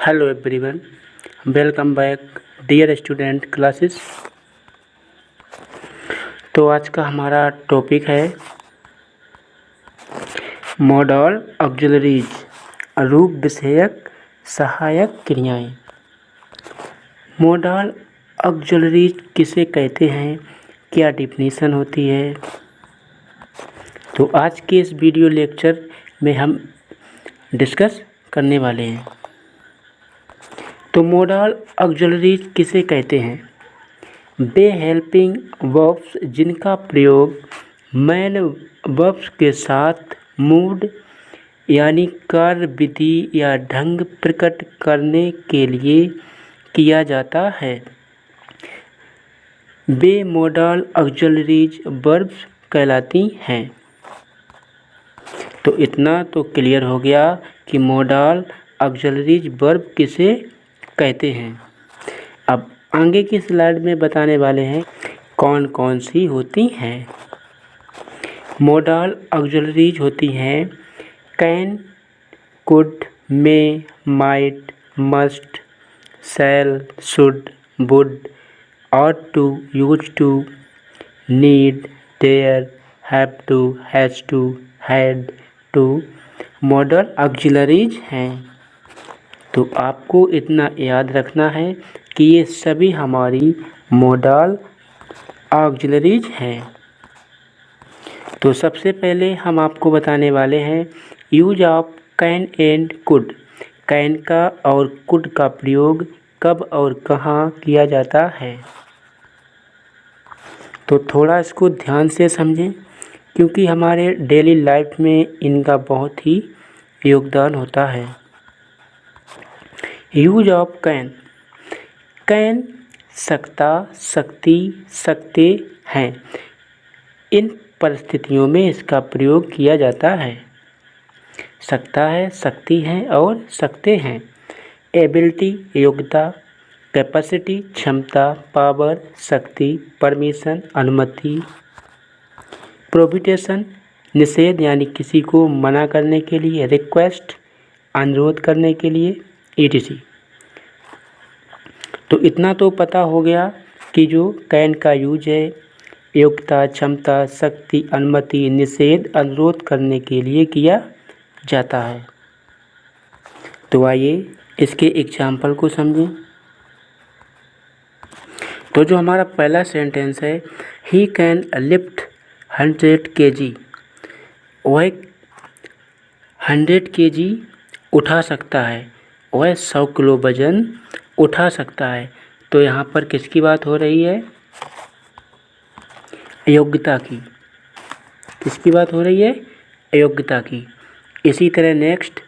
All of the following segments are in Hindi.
Hello everyone, welcome back dear student classes. तो आज का हमारा टॉपिक है मॉडल ऑक्सिलरीज, रूप विषयक सहायक क्रियाएं। मॉडल ऑक्सिलरीज किसे कहते हैं, क्या डिफिनीशन होती है, तो आज के इस वीडियो लेक्चर में हम डिस्कस करने वाले हैं। तो मॉडल ऑक्सिलरीज किसे कहते हैं? वे हेल्पिंग वर्ब्स जिनका प्रयोग मैन वर्ब्स के साथ मूड यानी कार्य विधि या ढंग प्रकट करने के लिए किया जाता है, वे मॉडल ऑक्सिलरीज वर्ब्स कहलाती हैं। तो इतना तो क्लियर हो गया कि मॉडल ऑक्सिलरीज वर्ब किसे कहते हैं। अब आगे की स्लाइड में बताने वाले हैं कौन कौन सी होती हैं। मॉडल ऑक्सिलरीज होती हैं can, could, may, might, must, shall, should, would, ought to, use to, need, dare, have to, has to, had to modal auxiliaries हैं। तो आपको इतना याद रखना है कि ये सभी हमारी मॉडल ऑक्सिलरीज हैं। तो सबसे पहले हम आपको बताने वाले हैं use of can and could. Can का और कुड का प्रयोग कब और कहाँ किया जाता है। तो थोड़ा इसको ध्यान से समझें, क्योंकि हमारे डेली लाइफ में इनका बहुत ही योगदान होता है। यूज ऑफ कैन, कैन सकता, सकती, सकते हैं। इन परिस्थितियों में इसका प्रयोग किया जाता है। सकता है, सकती हैं और सकते हैं। एबिलिटी योग्यता, कैपेसिटी क्षमता, पावर शक्ति, परमिशन अनुमति, प्रोहिबिशन निषेध यानी किसी को मना करने के लिए, रिक्वेस्ट अनुरोध करने के लिए, etc। तो इतना तो पता हो गया कि जो कैन का यूज है योग्यता, क्षमता, शक्ति, अनुमति, निषेध, अनुरोध करने के लिए किया जाता है। तो आइए इसके एग्जाम्पल को समझें। तो जो हमारा पहला सेंटेंस है, ही कैन लिफ्ट 100 kg, वह 100 kg उठा सकता है, वह 100 किलो वजन उठा सकता है। तो यहाँ पर किसकी बात हो रही है? योग्यता की। किसकी बात हो रही है? योग्यता की। इसी तरह next,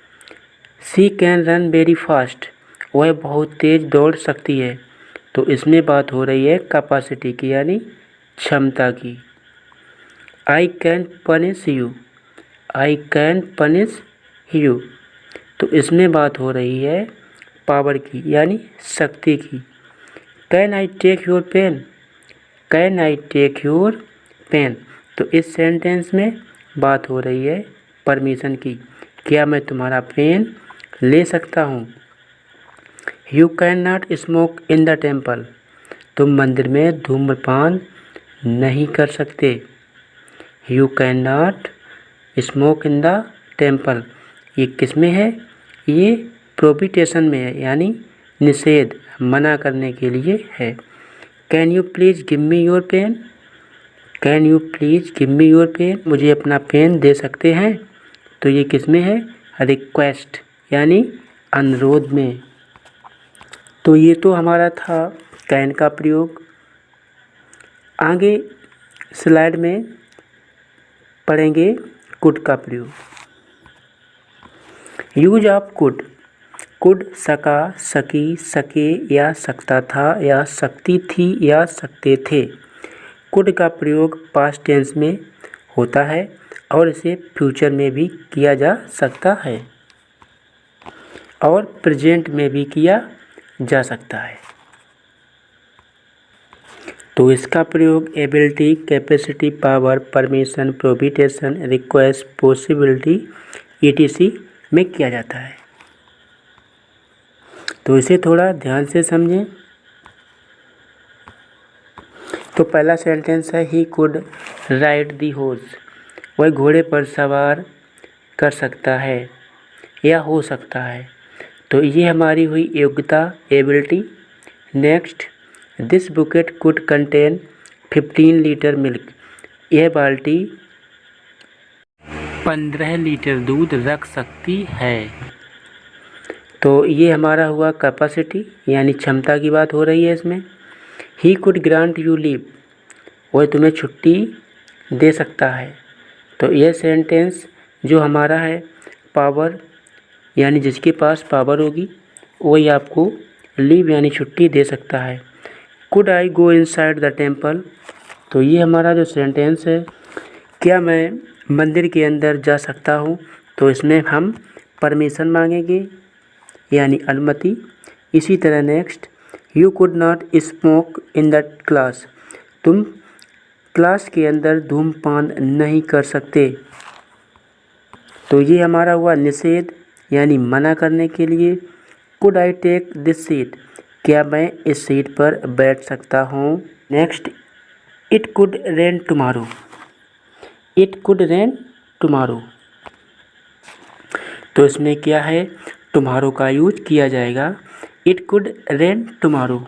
she can run very fast, वह बहुत तेज़ दौड़ सकती है। तो इसमें बात हो रही है कैपेसिटी की यानी क्षमता की। I can punish you, I can punish you, तो इसमें बात हो रही है पावर की यानी शक्ति की। Can I take your pen, can I take your pen, तो इस सेंटेंस में बात हो रही है परमिशन की, क्या मैं तुम्हारा पेन ले सकता हूँ। You can not smoke in the temple, तुम मंदिर में धूम्रपान नहीं कर सकते। You can not smoke in the temple, ये किस में है? ये प्रोहिबिशन में है यानी निषेध, मना करने के लिए है। Can you please give me your pen, can you please give me your pen, मुझे अपना पेन दे सकते हैं। तो ये किस में है? रिक्वेस्ट यानी अनुरोध में। तो ये तो हमारा था कैन का प्रयोग। आगे स्लाइड में पढ़ेंगे कुड का प्रयोग। यूज ऑफ कुड, कुड सका, सकी, सके या सकता था या सकती थी या सकते थे। कुड का प्रयोग पास्ट टेंस में होता है और इसे फ्यूचर में भी किया जा सकता है और प्रेजेंट में भी किया जा सकता है। तो इसका प्रयोग ability, capacity, power, permission, prohibition, request, possibility etc में किया जाता है। तो इसे थोड़ा ध्यान से समझें। तो पहला सेंटेंस है he could ride the horse, वह घोड़े पर सवार कर सकता है या हो सकता है। तो ये हमारी हुई योग्यता, ability. Next, this bouquet could contain 15 litre milk, यह बाल्टी 15 लीटर दूध रख सकती है। तो ये हमारा हुआ कैपेसिटी यानी क्षमता की बात हो रही है इसमें। He could grant you leave, वह तुम्हें छुट्टी दे सकता है। तो यह सेंटेंस जो हमारा है पावर यानी जिसके पास पावर होगी वही आपको लीव यानी छुट्टी दे सकता है। Could I go inside the temple, तो ये हमारा जो सेंटेंस है, क्या मैं मंदिर के अंदर जा सकता हूँ। तो इसमें हम परमिशन मांगेंगे यानी अनुमति। इसी तरह next, you could not smoke in the class, तुम क्लास के अंदर धूम्रपान नहीं कर सकते। तो ये हमारा हुआ निषेध यानी मना करने के लिए। Could I take this seat, क्या मैं इस सीट पर बैठ सकता हूँ। Next, it could rain tomorrow, it could rain tomorrow, तो इसमें क्या है टुमारो का यूज किया जाएगा। इट कुड रेन टुमारो,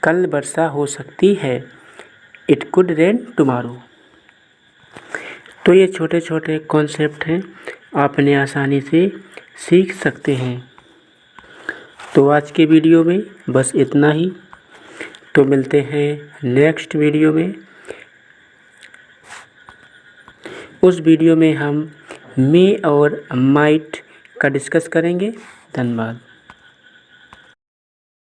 कल वर्षा हो सकती है। It could rain tomorrow. तो ये छोटे छोटे कॉन्सेप्ट हैं, आप इन्हें आसानी से सीख सकते हैं। तो आज के वीडियो में बस इतना ही। तो मिलते हैं नेक्स्ट वीडियो में। उस वीडियो में हम मे और माइट का डिस्कस करेंगे। धन्यवाद।